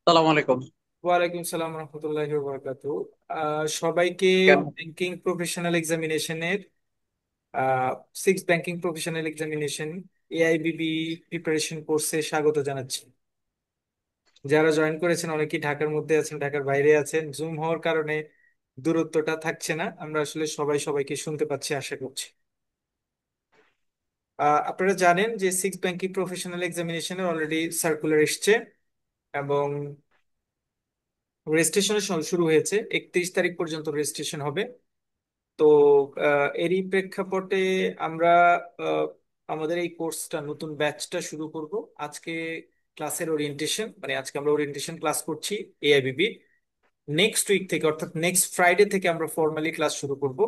সালাম আলাইকুম। ওয়ালাইকুম সালাম রহমতুল্লাহি ওয়া বারাকাতুহু। সবাইকে কেন? ব্যাংকিং প্রফেশনাল এক্সামিনেশনের six banking professional examination AIBB preparation কোর্সে স্বাগত জানাচ্ছি। যারা জয়েন করেছেন অনেকেই ঢাকার মধ্যে আছেন, ঢাকার বাইরে আছেন। জুম হওয়ার কারণে দূরত্বটা থাকছে না, আমরা আসলে সবাই সবাইকে শুনতে পাচ্ছি আশা করছি। আপনারা জানেন যে সিক্স ব্যাংকিং প্রফেশনাল এক্সামিনেশনের অলরেডি সার্কুলার এসছে এবং রেজিস্ট্রেশন শুরু হয়েছে। 31 তারিখ পর্যন্ত রেজিস্ট্রেশন হবে। তো এরই প্রেক্ষাপটে আমরা আহ, আমাদের এই কোর্সটা নতুন ব্যাচটা শুরু করব আজকে। ক্লাসের ওরিয়েন্টেশন মানে আজকে আমরা ওরিয়েন্টেশন ক্লাস করছি এআইবিবি। নেক্সট উইক থেকে অর্থাৎ নেক্সট ফ্রাইডে থেকে আমরা ফর্মালি ক্লাস শুরু করব।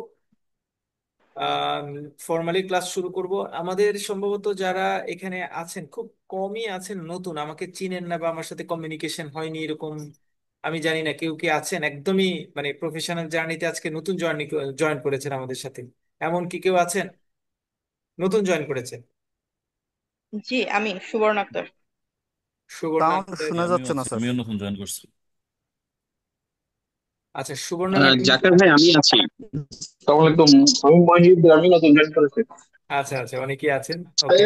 ফর্মালি ক্লাস শুরু করব। আমাদের সম্ভবত যারা এখানে আছেন খুব কমই আছেন নতুন, আমাকে চিনেন না বা আমার সাথে কমিউনিকেশন হয়নি এরকম। আমি জানি না কেউ কি আছেন একদমই মানে প্রফেশনাল জার্নিতে আজকে নতুন জয়েন করেছেন আমাদের সাথে, এমন কি কেউ আছেন নতুন জয়েন করেছেন? জি, আমি সুবর্ণ আক্তার। সুবর্ণ সাউন্ড আক্তার। শোনা আমিও যাচ্ছে না আছি, স্যার। আমিও নতুন জয়েন করছি। আচ্ছা, সুবর্ণর আগে জাকার ভাই আমি আছি। আসসালামু আলাইকুম। আমি মহিউদ্দিন, আমি নতুন জয়েন করেছি। আচ্ছা আচ্ছা, অনেকেই আছেন। ওকে।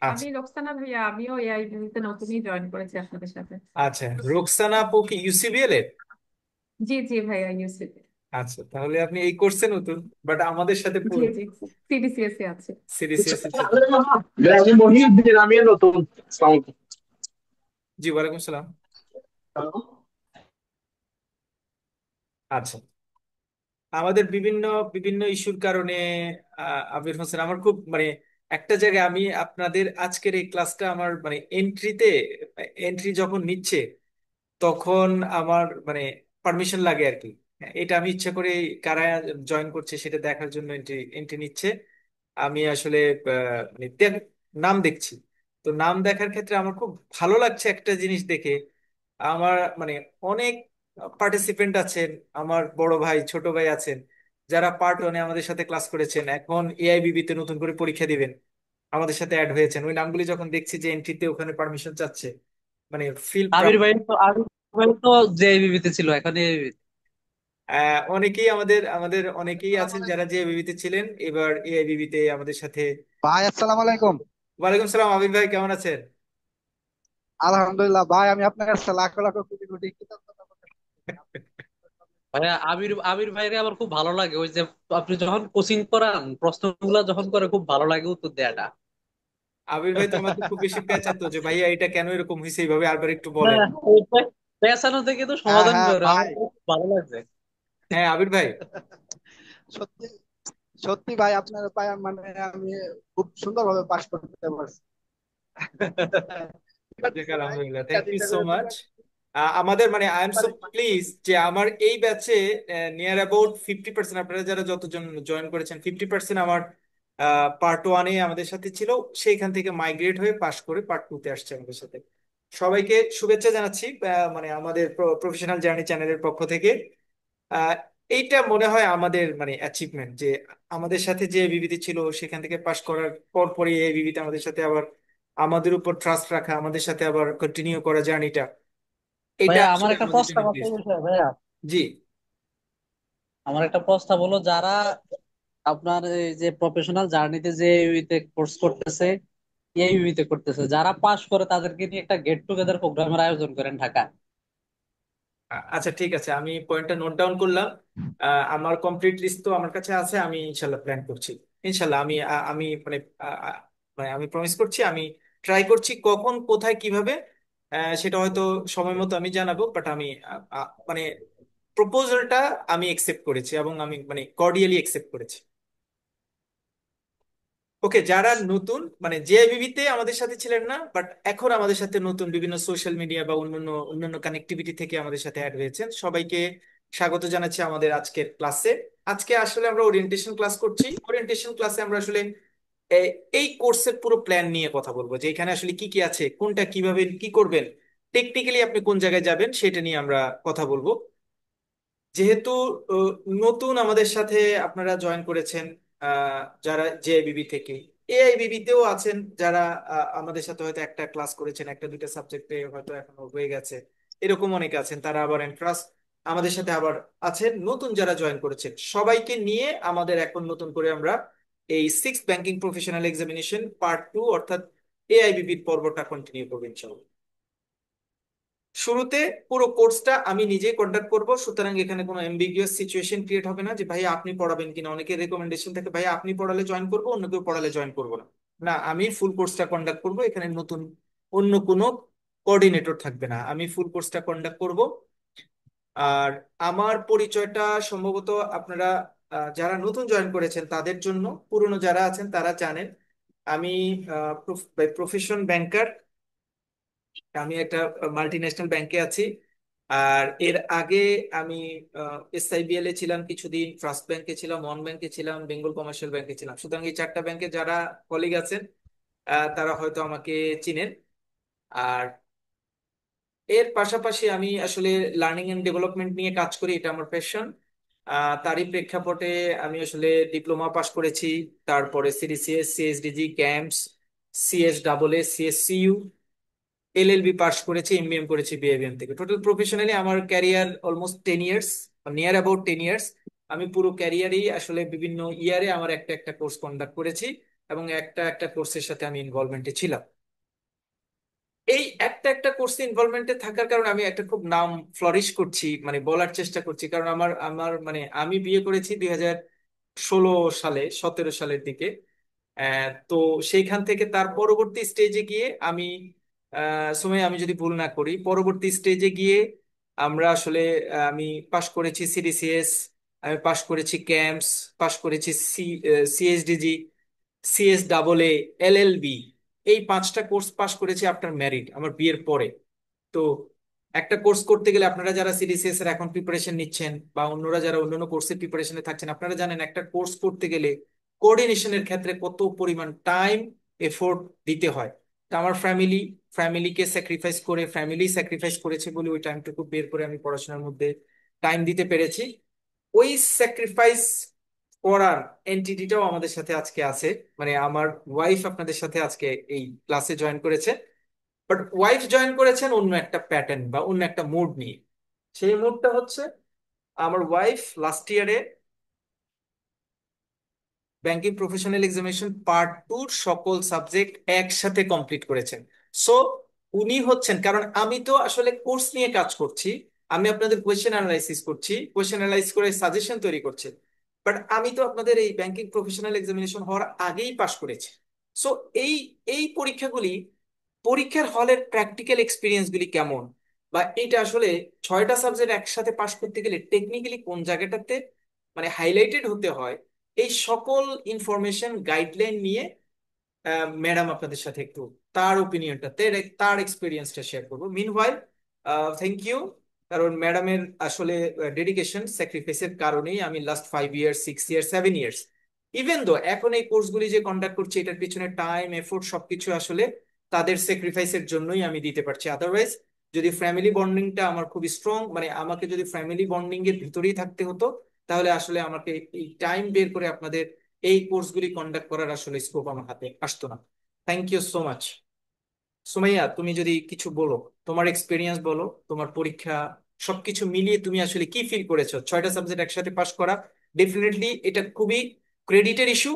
আমি আচ্ছা রোকসানা ভাইয়া, আমিও এআইবিসি তে নতুনই জয়েন করেছি আপনাদের সাথে। আচ্ছা, রোকসানা আপু কি ইউসিবিএল এর? জি জি ভাইয়া, ইউসিতে। আচ্ছা, তাহলে আপনি এই কোর্সে নতুন, বাট আমাদের সাথে জি পুরো জি, সিডিসিএসে আছে। সিরিয়াস সাথে। আমি মহিউদ্দিন, আমিও নতুন। আসসালামু জি, ওয়ালাইকুম সালাম। আলাইকুম। আচ্ছা, আমাদের বিভিন্ন বিভিন্ন ইস্যুর কারণে আবির হোসেন আমার খুব মানে একটা জায়গায় আমি আপনাদের আজকের এই ক্লাসটা আমার মানে এন্ট্রি যখন নিচ্ছে তখন আমার মানে পারমিশন লাগে আর কি। এটা আমি ইচ্ছা করে কারা জয়েন করছে সেটা দেখার জন্য এন্ট্রি এন্ট্রি নিচ্ছে। আমি আসলে মানে নাম দেখছি। তো নাম দেখার ক্ষেত্রে আমার খুব ভালো লাগছে একটা জিনিস দেখে। আমার মানে অনেক পার্টিসিপেন্ট আছেন, আমার বড় ভাই ছোট ভাই আছেন যারা পার্ট ওয়ানে আমাদের সাথে ক্লাস করেছেন, এখন এআইবিবি তে নতুন করে পরীক্ষা দিবেন, আমাদের সাথে অ্যাড হয়েছেন। ওই নামগুলি যখন দেখছি যে এন্ট্রিতে ওখানে পারমিশন চাচ্ছে, মানে ফিল আবির ভাই তো জেএবিবি তে ছিল, এখন AABB তে। অনেকেই আমাদের আমাদের অনেকেই আছেন যারা যে বিবিতে ছিলেন এবার এআইবিবি তে আমাদের সাথে। ভাই আসসালামু আলাইকুম। ওয়ালাইকুম সালাম, আবিদ ভাই কেমন আছেন? আলহামদুলিল্লাহ ভাই, আমি আপনার কাছে লাখ লাখ কোটি কোটি কৃতজ্ঞতা প্রকাশ করছি। ভাইয়া আবির আবির ভাইরে আমার খুব ভালো লাগে, ওই যে আপনি যখন কোচিং করান প্রশ্নগুলা যখন করে খুব ভালো লাগে উত্তর দেয়াটা। আবির ভাই তো আমাকে খুব বেশি পেঁচাতো যে ভাইয়া এটা কেন এরকম হয়েছে এইভাবে আরবার একটু বলেন। হ্যাঁ, ওইটাই পেছানো থেকে তো হ্যাঁ সমাধান হ্যাঁ করে আমার ভাই, খুব ভালো লাগছে। হ্যাঁ আবির ভাই। সত্যি সত্যি ভাই, আপনার পায় মানে আমি খুব সুন্দরভাবে পাশ করতে পারছি। দুইবার যাক, দিছে ভাই, আলহামদুলিল্লাহ, তিনটা থ্যাংক ইউ তিনটা সো করে মাচ। দুইবার আমাদের মানে আই এম সো দুইবার প্লিজ যে আমার এই ব্যাচে নিয়ার অ্যাবাউট 50%, আপনারা যারা যতজন জয়েন করেছেন 50% আমার পার্ট ওয়ানে আমাদের সাথে ছিল, সেইখান থেকে মাইগ্রেট হয়ে পাশ করে পার্ট টু তে আসছে আমাদের সাথে। সবাইকে শুভেচ্ছা জানাচ্ছি মানে আমাদের প্রফেশনাল জার্নি চ্যানেলের পক্ষ থেকে। আহ, এইটা মনে হয় আমাদের মানে অ্যাচিভমেন্ট যে আমাদের সাথে যে বিবিধি ছিল সেখান থেকে পাশ করার পর পরই এই বিবিধি আমাদের সাথে আবার আমাদের উপর ট্রাস্ট রাখা, আমাদের সাথে আবার কন্টিনিউ করা জার্নিটা, এটা ভাইয়া আমার আসলে একটা আমাদের জন্য প্রস্তাব আছে প্লিজ। এই বিষয়ে ভাইয়া। জি। আমার একটা প্রস্তাব হলো, যারা আপনার এই যে প্রফেশনাল জার্নিতে যে ইউইতে কোর্স করতেছে, এইউইতে করতেছে, যারা পাশ করে তাদেরকে নিয়ে একটা গেট টুগেদার প্রোগ্রামের আয়োজন করেন ঢাকা। আচ্ছা ঠিক আছে, আমি পয়েন্টটা নোট ডাউন করলাম। আমার কমপ্লিট লিস্ট তো আমার কাছে আছে, আমি ইনশাল্লাহ প্ল্যান করছি। ইনশাল্লাহ আমি মানে মানে আমি প্রমিস করছি, আমি ট্রাই করছি কখন কোথায় কিভাবে সেটা হয়তো সময় মতো আমি জানাবো। বাট আমি মানে প্রপোজালটা আমি একসেপ্ট করেছি এবং আমি মানে কর্ডিয়ালি একসেপ্ট করেছি। ওকে, যারা নতুন মানে জেআইবিবি তে আমাদের সাথে ছিলেন না বাট এখন আমাদের সাথে নতুন বিভিন্ন সোশ্যাল মিডিয়া বা অন্যান্য অন্যান্য কানেক্টিভিটি থেকে আমাদের সাথে অ্যাড হয়েছেন, সবাইকে স্বাগত জানাচ্ছি আমাদের আজকের ক্লাসে। আজকে আসলে আমরা ওরিয়েন্টেশন ক্লাস করছি। ওরিয়েন্টেশন ক্লাসে আমরা আসলে এই কোর্সের পুরো প্ল্যান নিয়ে কথা বলবো যে এখানে আসলে কি কি আছে, কোনটা কিভাবে কি করবেন, টেকনিক্যালি আপনি কোন জায়গায় যাবেন সেটা নিয়ে আমরা কথা বলবো। যেহেতু নতুন আমাদের সাথে আপনারা জয়েন করেছেন যারা জেআইবিবি থেকে, এআইবিবি তেও আছেন যারা আমাদের সাথে হয়তো একটা ক্লাস করেছেন, একটা দুইটা সাবজেক্টে হয়তো এখনো হয়ে গেছে, এরকম অনেকে আছেন। তারা আবার এন্ট্রান্স আমাদের সাথে আবার আছেন, নতুন যারা জয়েন করেছেন সবাইকে নিয়ে আমাদের এখন নতুন করে আমরা এই six banking professional examination part 2 অর্থাৎ এআইবিবির পর্বটা কন্টিনিউ করবো ইনশাআল্লাহ। শুরুতে পুরো কোর্সটা আমি নিজেই কন্ডাক্ট করব, সুতরাং এখানে কোনো এমবিগুয়াস সিচুয়েশন ক্রিয়েট হবে না যে ভাই আপনি পড়াবেন কিনা। অনেকের রেকমেন্ডেশন থাকে ভাই আপনি পড়ালে জয়েন করবো, অন্য কেউ পড়ালে জয়েন করবো না। না, আমি ফুল কোর্সটা কন্ডাক্ট করব, এখানে নতুন অন্য কোনো কোঅর্ডিনেটর থাকবে না, আমি ফুল কোর্সটা কন্ডাক্ট করব। আর আমার পরিচয়টা সম্ভবত আপনারা যারা নতুন জয়েন করেছেন তাদের জন্য, পুরনো যারা আছেন তারা জানেন আমি প্রফেশন ব্যাংকার। আমি একটা মাল্টি ন্যাশনাল ব্যাংকে আছি। আর এর আগে আমি এসআইবিএল এ ছিলাম কিছুদিন, ট্রাস্ট ব্যাংকে ছিলাম, ওয়ান ব্যাংকে ছিলাম, বেঙ্গল কমার্শিয়াল ব্যাংকে ছিলাম। সুতরাং এই চারটা ব্যাংকে যারা কলিগ আছেন তারা হয়তো আমাকে চিনেন। আর এর পাশাপাশি আমি আসলে লার্নিং এন্ড ডেভেলপমেন্ট নিয়ে কাজ করি, এটা আমার প্যাশন। তারই প্রেক্ষাপটে আমি আসলে ডিপ্লোমা পাশ করেছি, তারপরে সিডিসিএস, সিএসডিজি, ক্যাম্পস, সিএসডাবলএ, সিএসসিইউ, এলএলবি পাস করেছি, এমবিএম করেছি বিএবিএম থেকে। টোটাল প্রফেশনালি আমার career almost 10 years, near about 10 years. আমি পুরো ক্যারিয়ারেই আসলে বিভিন্ন ইয়ারে আমার একটা একটা কোর্স কন্ডাক্ট করেছি এবং একটা একটা কোর্সের সাথে আমি ইনভলভমেন্টে ছিলাম। এই একটা একটা কোর্সে ইনভলভমেন্টে থাকার কারণে আমি একটা খুব নাম ফ্লারিশ করছি, মানে বলার চেষ্টা করছি, কারণ আমার আমার মানে আমি বিয়ে করেছি 2016 সালে, 17 সালের দিকে। তো সেইখান থেকে তার পরবর্তী স্টেজে গিয়ে আমি সময় আমি যদি ভুল না করি, পরবর্তী স্টেজে গিয়ে আমরা আসলে আমি পাশ করেছি সিডিসিএস, আমি পাশ করেছি ক্যাম্পস, পাশ করেছি সিএসডিজি, সিএসডাবলএ, এলএলবি। এই 5টা কোর্স পাশ করেছি আফটার ম্যারিড, আমার বিয়ের পরে। তো একটা কোর্স করতে গেলে আপনারা যারা সিডিসিএস এর এখন প্রিপারেশন নিচ্ছেন বা অন্যরা যারা অন্যান্য কোর্সের প্রিপারেশনে থাকছেন, আপনারা জানেন একটা কোর্স করতে গেলে কোঅর্ডিনেশনের ক্ষেত্রে কত পরিমাণ টাইম এফোর্ট দিতে হয়। তা আমার ফ্যামিলিকে স্যাক্রিফাইস করে, ফ্যামিলি স্যাক্রিফাইস করেছে বলে ওই টাইমটুকু বের করে আমি পড়াশোনার মধ্যে টাইম দিতে পেরেছি। ওই স্যাক্রিফাইস করার এন্টিটিটাও আমাদের সাথে আজকে আছে, মানে আমার ওয়াইফ আপনাদের সাথে আজকে এই ক্লাসে জয়েন করেছে। বাট ওয়াইফ জয়েন করেছেন অন্য একটা প্যাটার্ন বা অন্য একটা মুড নিয়ে। সেই মুডটা হচ্ছে আমার ওয়াইফ লাস্ট ইয়ারে ব্যাংকিং প্রফেশনাল এক্সামিনেশন পার্ট 2 সকল সাবজেক্ট একসাথে কমপ্লিট করেছেন। সো উনি হচ্ছেন, কারণ আমি তো আসলে কোর্স নিয়ে কাজ করছি, আমি আপনাদের কোয়েশ্চেন অ্যানালাইসিস করছি, কোয়েশ্চেন অ্যানালাইজ করে সাজেশন তৈরি করছি। বাট আমি তো আপনাদের এই ব্যাংকিং প্রফেশনাল এক্সামিনেশন হওয়ার আগেই পাশ করেছি। সো এই এই পরীক্ষাগুলি, পরীক্ষার হলের প্র্যাকটিক্যাল এক্সপিরিয়েন্স গুলি কেমন, বা এটা আসলে 6টা সাবজেক্ট একসাথে পাশ করতে গেলে টেকনিক্যালি কোন জায়গাটাতে মানে হাইলাইটেড হতে হয়, এই সকল ইনফরমেশন গাইডলাইন নিয়ে ম্যাডাম আপনাদের সাথে একটু তার ওপিনিয়নটা, তার এক্সপিরিয়েন্সটা শেয়ার করবো। মিনওয়াইল থ্যাংক ইউ, কারণ ম্যাডামের আসলে ডেডিকেশন স্যাক্রিফাইসের কারণেই আমি last 5 years, 6 years, 7 years, even though এখন এই কোর্সগুলি যে কন্ডাক্ট করছি এটার পিছনে টাইম এফোর্ট সবকিছু আসলে তাদের স্যাক্রিফাইসের জন্যই আমি দিতে পারছি। আদারওয়াইজ যদি ফ্যামিলি বন্ডিংটা আমার খুব স্ট্রং, মানে আমাকে যদি ফ্যামিলি বন্ডিং এর ভিতরেই থাকতে হতো, তাহলে আসলে আমাকে এই টাইম বের করে আপনাদের এই কোর্সগুলি কন্ডাক্ট করার আসলে স্কোপ আমার হাতে আসতো না। Thank you so much. Sumaiya, তুমি যদি কিছু বলো, তোমার এক্সপিরিয়েন্স বলো, তোমার পরীক্ষা সবকিছু মিলিয়ে তুমি আসলে কি ফিল করেছো 6টা সাবজেক্ট একসাথে পাশ করা। ডেফিনেটলি এটা খুবই ক্রেডিটের ইস্যু।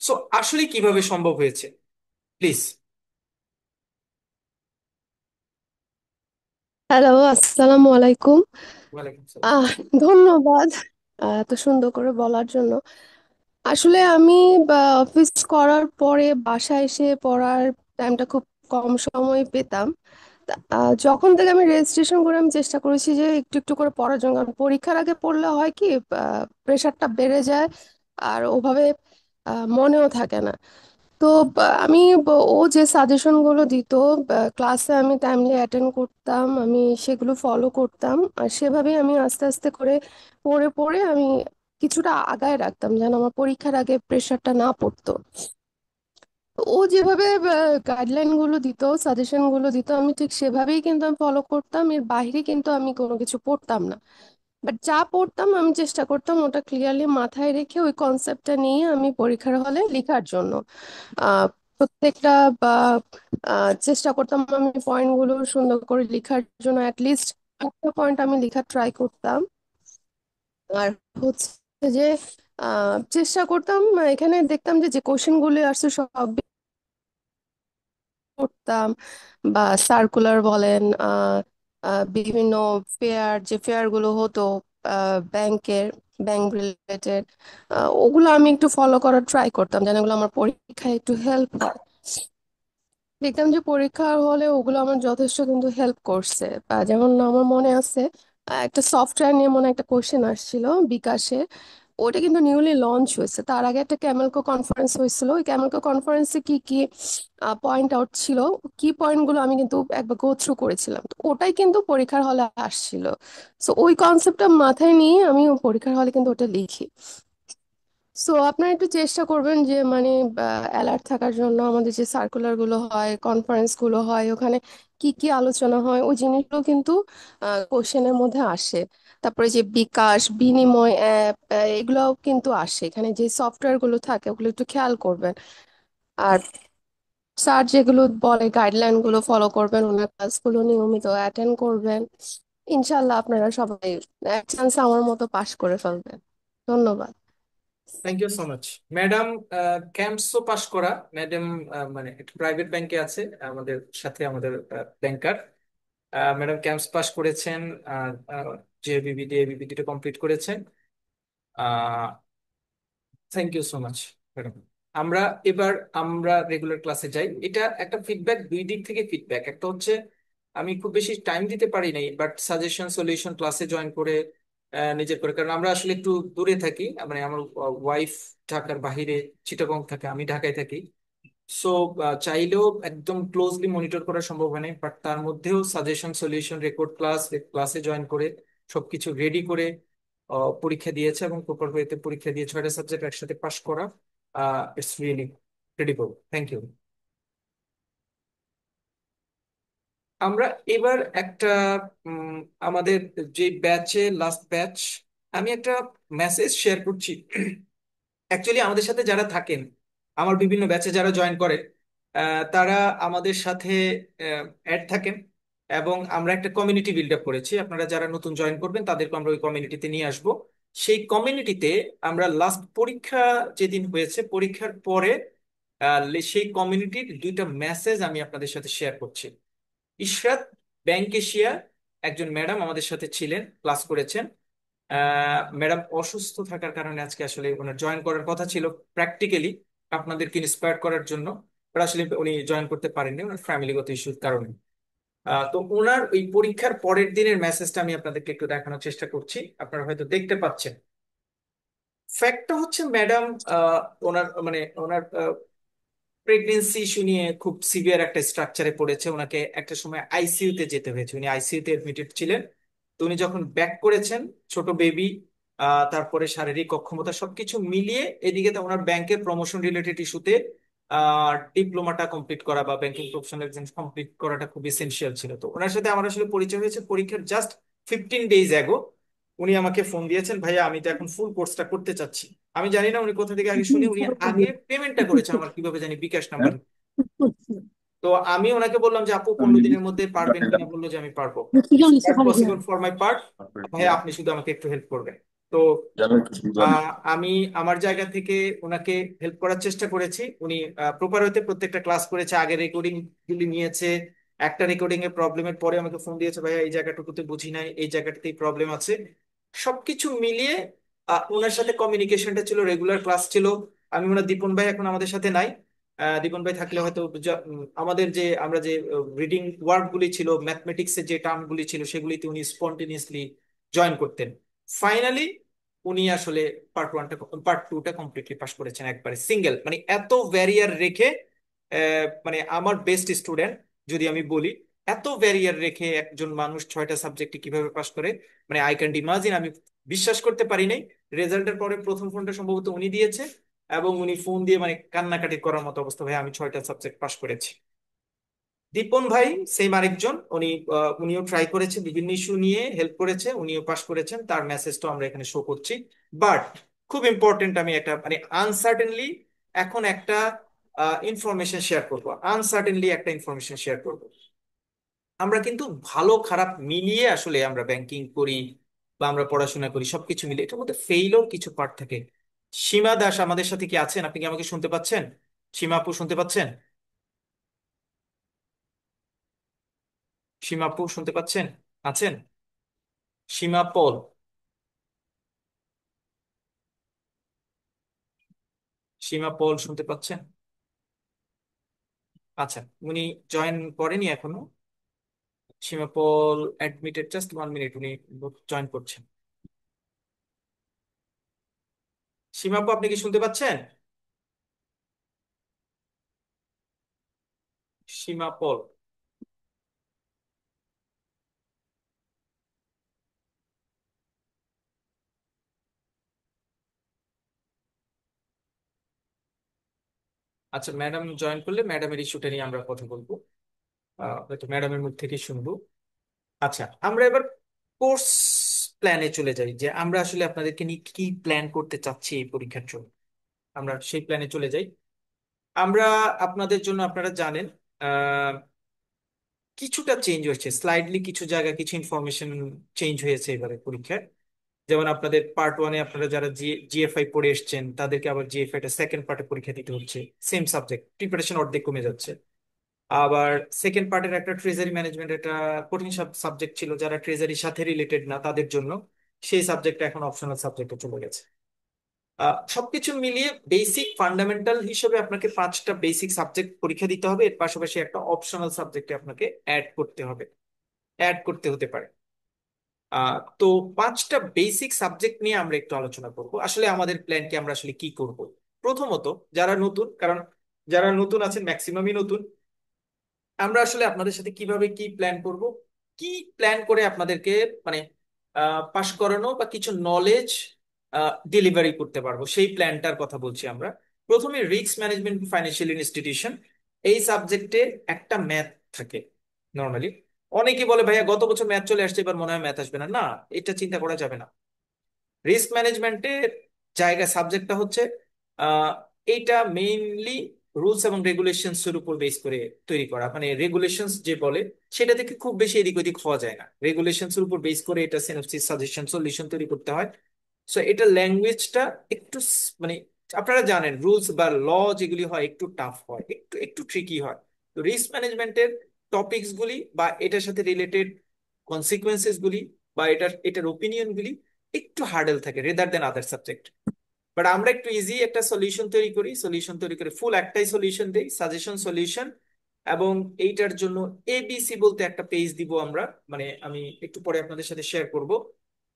সো আসলে কিভাবে সম্ভব হয়েছে, প্লিজ। হ্যালো, আসসালামু আলাইকুম। ওয়ালাইকুম সালাম। আহ ধন্যবাদ এত সুন্দর করে বলার জন্য। আসলে আমি অফিস করার পরে বাসায় এসে পড়ার টাইমটা খুব কম সময় পেতাম। যখন থেকে আমি রেজিস্ট্রেশন করে আমি চেষ্টা করেছি যে একটু একটু করে পড়ার জন্য, কারণ পরীক্ষার আগে পড়লে হয় কি প্রেশারটা বেড়ে যায় আর ওভাবে মনেও থাকে না। তো আমি ও যে সাজেশনগুলো দিত ক্লাসে আমি টাইমলি অ্যাটেন্ড করতাম, আমি সেগুলো ফলো করতাম আর সেভাবেই আমি আস্তে আস্তে করে পড়ে পড়ে আমি কিছুটা আগায় রাখতাম যেন আমার পরীক্ষার আগে প্রেশারটা না পড়তো। তো ও যেভাবে গাইডলাইন গুলো দিত, সাজেশন গুলো দিত, আমি ঠিক সেভাবেই কিন্তু আমি ফলো করতাম, এর বাইরে কিন্তু আমি কোনো কিছু পড়তাম না। বাট যা পড়তাম আমি চেষ্টা করতাম ওটা ক্লিয়ারলি মাথায় রেখে ওই কনসেপ্টটা নিয়ে আমি পরীক্ষার হলে লেখার জন্য আহ প্রত্যেকটা বা চেষ্টা করতাম আমি পয়েন্টগুলো সুন্দর করে লেখার জন্য অ্যাটলিস্ট একটা পয়েন্ট আমি লেখার ট্রাই করতাম। আর হচ্ছে যে চেষ্টা করতাম এখানে দেখতাম যে যে কোশ্চেন গুলো আসছে সব করতাম, বা সার্কুলার বলেন বিভিন্ন ফেয়ার যে ফেয়ার গুলো হতো ব্যাংকের, ব্যাংক রিলেটেড, ওগুলো আমি একটু ফলো করার ট্রাই করতাম যেন ওগুলো আমার পরীক্ষায় একটু হেল্প হয়। দেখতাম যে পরীক্ষার হলে ওগুলো আমার যথেষ্ট কিন্তু হেল্প করছে। বা যেমন আমার মনে আছে একটা সফটওয়্যার নিয়ে মনে হয় একটা কোশ্চেন আসছিল বিকাশে, ওটা কিন্তু নিউলি লঞ্চ হয়েছে, তার আগে একটা ক্যামেলকো কনফারেন্স হয়েছিল, ওই ক্যামেলকো কনফারেন্সে কি কি পয়েন্ট আউট ছিল, কি পয়েন্টগুলো আমি কিন্তু একবার গো থ্রু করেছিলাম, তো ওটাই কিন্তু পরীক্ষার হলে আসছিল। সো ওই কনসেপ্টটা মাথায় নিয়ে আমি পরীক্ষার হলে কিন্তু ওটা লিখি। সো আপনারা একটু চেষ্টা করবেন যে মানে অ্যালার্ট থাকার জন্য, আমাদের যে সার্কুলার গুলো হয়, কনফারেন্স গুলো হয়, ওখানে কি কি আলোচনা হয় ওই জিনিসগুলো কিন্তু কোশ্চেনের মধ্যে আসে। তারপরে যে বিকাশ বিনিময় অ্যাপ এগুলোও কিন্তু আসে, এখানে যে সফটওয়্যার গুলো থাকে ওগুলো একটু খেয়াল করবেন। আর স্যার যেগুলো বলে গাইডলাইন গুলো ফলো করবেন, ওনার ক্লাসগুলো নিয়মিত অ্যাটেন্ড করবেন। ইনশাল্লাহ আপনারা সবাই এক চান্স আমার মতো পাশ করে ফেলবেন। ধন্যবাদ। Thank you so much madam. ক্যাম্পসও পাশ করা ম্যাডাম, মানে একটা প্রাইভেট ব্যাংকে আছে আমাদের সাথে, আমাদের ব্যাংকার ম্যাডাম ক্যাম্পস পাশ করেছেন। যে বিবিডি বিবিডিটা কমপ্লিট করেছেন। Thank you so much madam. আমরা এবার আমরা রেগুলার ক্লাসে যাই। এটা একটা ফিডব্যাক, দুই দিক থেকে ফিডব্যাক। একটা হচ্ছে আমি খুব বেশি টাইম দিতে পারি নাই, বাট সাজেশন সলিউশন ক্লাসে জয়েন করে নিজের করে, কারণ আমরা আসলে একটু দূরে থাকি, মানে আমার ওয়াইফ ঢাকার বাহিরে চিটাগং থাকে, আমি ঢাকায় থাকি। সো চাইলেও একদম ক্লোজলি মনিটর করা সম্ভব হয় না, বাট তার মধ্যেও সাজেশন সলিউশন রেকর্ড ক্লাসে জয়েন করে সবকিছু রেডি করে পরীক্ষা দিয়েছে, এবং প্রপার ওয়েতে পরীক্ষা দিয়ে 6টা সাবজেক্ট একসাথে পাশ করা। It's really credible. Thank you. আমরা এবার একটা উম, আমাদের যে ব্যাচে লাস্ট ব্যাচ, আমি একটা মেসেজ শেয়ার করছি। অ্যাকচুয়ালি আমাদের সাথে যারা থাকেন, আমার বিভিন্ন ব্যাচে যারা জয়েন করেন, তারা আমাদের সাথে অ্যাড থাকেন, এবং আমরা একটা কমিউনিটি বিল্ড আপ করেছি। আপনারা যারা নতুন জয়েন করবেন তাদেরকে আমরা ওই কমিউনিটিতে নিয়ে আসব। সেই কমিউনিটিতে আমরা লাস্ট পরীক্ষা যেদিন হয়েছে, পরীক্ষার পরে সেই কমিউনিটির দুইটা মেসেজ আমি আপনাদের সাথে শেয়ার করছি। ইশরাত ব্যাংক এশিয়া একজন ম্যাডাম আমাদের সাথে ছিলেন, ক্লাস করেছেন। ম্যাডাম অসুস্থ থাকার কারণে আজকে আসলে ওনার জয়েন করার কথা ছিল প্র্যাকটিক্যালি আপনাদেরকে ইন্সপায়ার করার জন্য, বাট আসলে উনি জয়েন করতে পারেননি ওনার ফ্যামিলিগত ইস্যুর কারণে। তো ওনার ওই পরীক্ষার পরের দিনের মেসেজটা আমি আপনাদেরকে একটু দেখানোর চেষ্টা করছি, আপনারা হয়তো দেখতে পাচ্ছেন। ফ্যাক্টটা হচ্ছে ম্যাডাম ওনার মানে ওনার প্রেগনেন্সি ইস্যু নিয়ে খুব সিভিয়ার একটা স্ট্রাকচারে পড়েছে, ওনাকে একটা সময় আইসিইউতে যেতে হয়েছে, উনি আইসিইউতে অ্যাডমিটেড ছিলেন। তো উনি যখন ব্যাক করেছেন, ছোট বেবি, তারপরে শারীরিক অক্ষমতা সবকিছু মিলিয়ে, এদিকে তো ওনার ব্যাংকের প্রমোশন রিলেটেড ইস্যুতে ডিপ্লোমাটা কমপ্লিট করা বা ব্যাংকিং প্রফেশনাল এক্সাম কমপ্লিট করাটা খুব এসেনশিয়াল ছিল। তো ওনার সাথে আমার আসলে পরিচয় হয়েছে পরীক্ষার জাস্ট 15 days অ্যাগো। উনি আমাকে ফোন দিয়েছেন, ভাইয়া আমি তো এখন ফুল কোর্সটা করতে চাচ্ছি। আমি জানি না উনি কোথা থেকে আগে শুনি, উনি আগে পেমেন্টটা করেছে আমার কিভাবে জানি বিকাশ নাম্বার। তো আমি ওনাকে বললাম যে আপু 15 দিনের মধ্যে পারবেন কিনা, বললো যে আমি পারবো, that possible for my part, ভাইয়া আপনি শুধু আমাকে একটু হেল্প করবেন। তো আমি আমার জায়গা থেকে ওনাকে হেল্প করার চেষ্টা করেছি। উনি প্রপার হতে প্রত্যেকটা ক্লাস করেছে, আগে রেকর্ডিং গুলি নিয়েছে। একটা রেকর্ডিং এর প্রবলেমের পরে আমাকে ফোন দিয়েছে, ভাইয়া এই জায়গাটুকুতে বুঝি নাই, এই জায়গাটাতেই প্রবলেম আছে। সবকিছু মিলিয়ে ওনার সাথে কমিউনিকেশনটা ছিল, রেগুলার ক্লাস ছিল। আমি ওনার দীপন ভাই এখন আমাদের সাথে নাই। দীপন ভাই থাকলে হয়তো আমাদের যে আমরা যে রিডিং ওয়ার্ড গুলি ছিল, ম্যাথমেটিক্স এর যে টার্ম গুলি ছিল, সেগুলিতে উনি স্পন্টেনিয়াসলি জয়েন করতেন। ফাইনালি উনি আসলে পার্ট 2টা কমপ্লিটলি পাস করেছেন একবারে সিঙ্গেল, মানে এত ব্যারিয়ার রেখে। মানে আমার বেস্ট স্টুডেন্ট যদি আমি বলি, এত ব্যারিয়ার রেখে একজন মানুষ 6টা সাবজেক্টে কিভাবে পাস করে, মানে আই ক্যান্ট ইমাজিন। আমি বিশ্বাস করতে পারি নাই। রেজাল্টের পরে প্রথম ফোনটা সম্ভবত উনি দিয়েছে, এবং উনি ফোন দিয়ে মানে কান্নাকাটি করার মতো অবস্থা, ভাই আমি 6টা সাবজেক্ট পাস করেছি। দীপন ভাই সেম আরেকজন, উনিও ট্রাই করেছে, বিভিন্ন ইস্যু নিয়ে হেল্প করেছে, উনিও পাস করেছেন, তার মেসেজটা আমরা এখানে শো করছি। বাট খুব ইম্পর্টেন্ট, আমি একটা মানে আনসার্টেনলি এখন একটা ইনফরমেশন শেয়ার করবো, আনসার্টেনলি একটা ইনফরমেশন শেয়ার করবো। আমরা কিন্তু ভালো খারাপ মিলিয়ে আসলে আমরা ব্যাংকিং করি বা আমরা পড়াশোনা করি, সবকিছু মিলিয়ে এটার মধ্যে ফেইলও কিছু পার্ট থাকে। সীমা দাস আমাদের সাথে কি আছেন? আপনি কি আমাকে শুনতে পাচ্ছেন? সীমা আপু শুনতে পাচ্ছেন? সীমা আপু শুনতে পাচ্ছেন? আছেন? সীমা পল, সীমা পল শুনতে পাচ্ছেন? আচ্ছা, উনি জয়েন করেনি এখনো। সীমা পল অ্যাডমিটেড, জাস্ট 1 মিনিট, উনি জয়েন করছেন। সীমা আপু আপনি কি শুনতে পাচ্ছেন? সীমা পল, আচ্ছা ম্যাডাম জয়েন করলে ম্যাডামের ইস্যুটা নিয়ে আমরা কথা বলবো, হয়তো ম্যাডামের মুখ থেকে শুনবো। আচ্ছা, আমরা এবার কোর্স প্ল্যানে চলে যাই, যে আমরা আসলে আপনাদেরকে নিয়ে কি প্ল্যান করতে চাচ্ছি এই পরীক্ষার জন্য, আমরা সেই প্ল্যানে চলে যাই। আমরা আপনাদের জন্য, আপনারা জানেন কিছুটা চেঞ্জ হয়েছে, স্লাইডলি কিছু জায়গায় কিছু ইনফরমেশন চেঞ্জ হয়েছে এবারে পরীক্ষায়। যেমন আপনাদের পার্ট 1-এ আপনারা যারা জিএফআই পড়ে এসেছেন, তাদেরকে আবার জিএফআই টা সেকেন্ড পার্টে পরীক্ষা দিতে হচ্ছে, সেম সাবজেক্ট, প্রিপারেশন অর্ধেক কমে যাচ্ছে। আবার সেকেন্ড পার্টের একটা ট্রেজারি ম্যানেজমেন্ট, একটা কঠিন সাবজেক্ট ছিল, যারা ট্রেজারির সাথে রিলেটেড না তাদের জন্য সেই সাবজেক্টটা এখন অপশনাল সাবজেক্টে চলে গেছে। সবকিছু মিলিয়ে বেসিক ফান্ডামেন্টাল হিসেবে আপনাকে 5টা বেসিক সাবজেক্ট পরীক্ষা দিতে হবে, এর পাশাপাশি একটা অপশনাল সাবজেক্টে আপনাকে অ্যাড করতে হবে, অ্যাড করতে হতে পারে। তো 5টা বেসিক সাবজেক্ট নিয়ে আমরা একটু আলোচনা করব, আসলে আমাদের প্ল্যান কি, আমরা আসলে কি করব। প্রথমত যারা নতুন, কারণ যারা নতুন আছেন ম্যাক্সিমামই নতুন, আমরা আসলে আপনাদের সাথে কিভাবে কি প্ল্যান করব, কি প্ল্যান করে আপনাদেরকে মানে পাশ করানো বা কিছু নলেজ ডেলিভারি করতে পারবো, সেই প্ল্যানটার কথা বলছি আমরা। প্রথমে রিস্ক ম্যানেজমেন্ট ফাইন্যান্সিয়াল ইনস্টিটিউশন, এই সাবজেক্টে একটা ম্যাথ থাকে নর্মালি। অনেকে বলে ভাইয়া গত বছর ম্যাথ চলে আসছে, এবার মনে হয় ম্যাথ আসবে না, না, এটা চিন্তা করা যাবে না। রিস্ক ম্যানেজমেন্টের জায়গা সাবজেক্টটা হচ্ছে আহ, এইটা মেইনলি রুলস এবং রেগুলেশনস এর উপর বেস করে তৈরি করা, মানে রেগুলেশনস যে বলে সেটা থেকে খুব বেশি এদিক ওদিক হওয়া যায় না, রেগুলেশনস এর উপর বেস করে এটা সিনপসিস সাজেশন সলিউশন তৈরি করতে হয়। সো এটা ল্যাঙ্গুয়েজটা একটু মানে আপনারা জানেন রুলস বা ল যেগুলি হয় একটু টাফ হয়, একটু একটু ট্রিকি হয়। তো রিস্ক ম্যানেজমেন্টের টপিকস গুলি বা এটার সাথে রিলেটেড কনসিকুয়েন্সেস গুলি বা এটার ওপিনিয়ন গুলি একটু হার্ডেল থাকে rather than other subject. But আমরা একটু ইজি একটা সলিউশন তৈরি করি, সলিউশন তৈরি করে ফুল একটাই সলিউশন দেই, সাজেশন সলিউশন। এবং এইটার জন্য এবিসি বলতে একটা পেজ দিব আমরা, মানে আমি একটু পরে আপনাদের সাথে শেয়ার করব,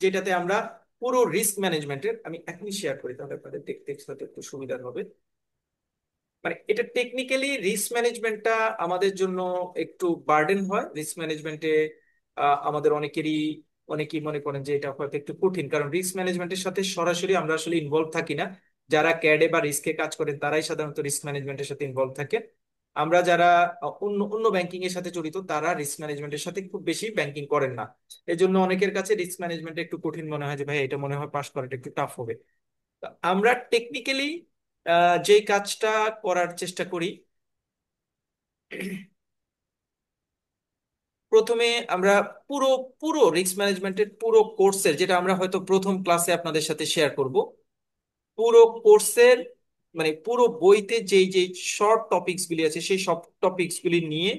যেটাতে আমরা পুরো রিস্ক ম্যানেজমেন্টের, আমি এখনই শেয়ার করি তাহলে আপনাদের দেখতে সাথে একটু সুবিধা হবে। মানে এটা টেকনিক্যালি রিস্ক ম্যানেজমেন্টটা আমাদের জন্য একটু বার্ডেন হয়, রিস্ক ম্যানেজমেন্টে আমাদের অনেকেই মনে করেন যে এটা হয়তো একটু কঠিন, কারণ রিস্ক ম্যানেজমেন্টের সাথে সরাসরি আমরা আসলে ইনভলভ থাকি না। যারা ক্যাডে বা রিস্কে কাজ করেন তারাই সাধারণত রিস্ক ম্যানেজমেন্টের সাথে ইনভলভ থাকে। আমরা যারা অন্য অন্য ব্যাংকিং এর সাথে জড়িত, তারা রিস্ক ম্যানেজমেন্টের সাথে খুব বেশি ব্যাংকিং করেন না। এই জন্য অনেকের কাছে রিস্ক ম্যানেজমেন্ট একটু কঠিন মনে হয়, যে ভাই এটা মনে হয় পাস করাটা একটু টাফ হবে। তা আমরা টেকনিক্যালি যে কাজটা করার চেষ্টা করি, প্রথমে আমরা পুরো পুরো রিস্ক ম্যানেজমেন্টের পুরো কোর্সের, যেটা আমরা হয়তো প্রথম ক্লাসে আপনাদের সাথে শেয়ার করব, পুরো কোর্সের মানে পুরো বইতে যেই যেই শর্ট টপিকস গুলি আছে সেই সব টপিকস গুলি নিয়ে